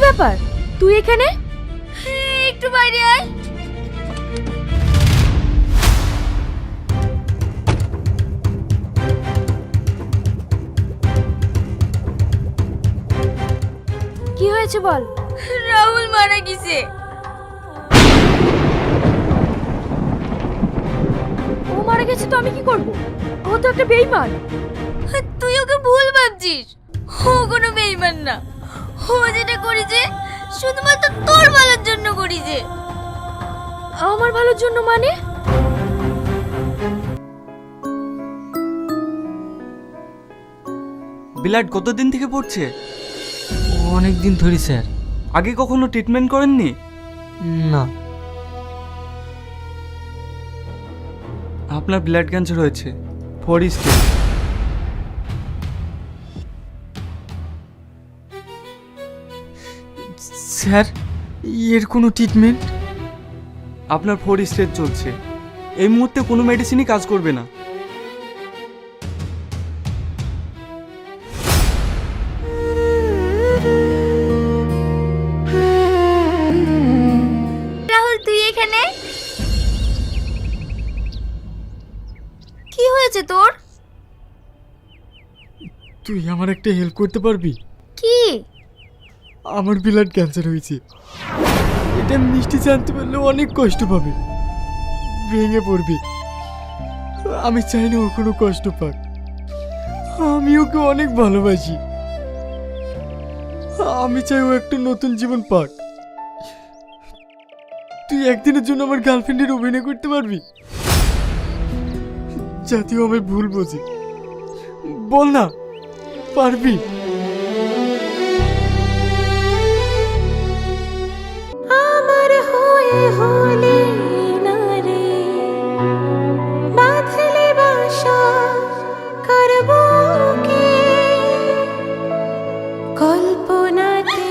ব্যাপার, তুই এখানে? একটু বাইরে আয়। কি হয়েছে বল। রাহুল মারা গেছে। ও মারা গেছে তো আমি কি করব? ও তো একটা বেঈমান। তুই ওকে ভুল ভাবছিস, ও কোনো বেঈমান না। ও যেটা করেছে শুধুমাত্র তোর ভালোর জন্য করেছে। আমার ভালোর জন্য মানে? ব্লাড কতদিন থেকে পড়ছে? অনেক দিন ধরে স্যার। আগে কখনো ট্রিটমেন্ট করেননি? না। আপনার ব্লাড ক্যান্সার হয়েছে, 4 স্টেজ। স্যার, এর কোনো ট্রিটমেন্ট? আপনার 4 স্টেজ চলছে। এই মুহূর্তে কোনো মেডিসিনই কাজ করবে না। রাহুল তুই এখানে? কি হয়েছে তোর? তুই আমার একটা হেল্প করতে পারবি? কি? আমার ব্লাড ক্যান্সার হয়েছে। এটা মিষ্টি জানতে পারলে অনেক কষ্ট পাবে, ভেঙে পড়বে। আমি চাই না ও কোনো কষ্ট পাক। আমি ওকে অনেক ভালোবাসি। আমি চাই ও একটা নতুন জীবন পাক। তুই একদিনের জন্য আমার গার্লফ্রেন্ডের অভিনয় করতে পারবি, যাতে ও আমায় ভুল বোঝে? বল না, পারবি? আমার হয়ে হলে না রে, বাঁধলে বাসা করবো কে, কল্পনাতে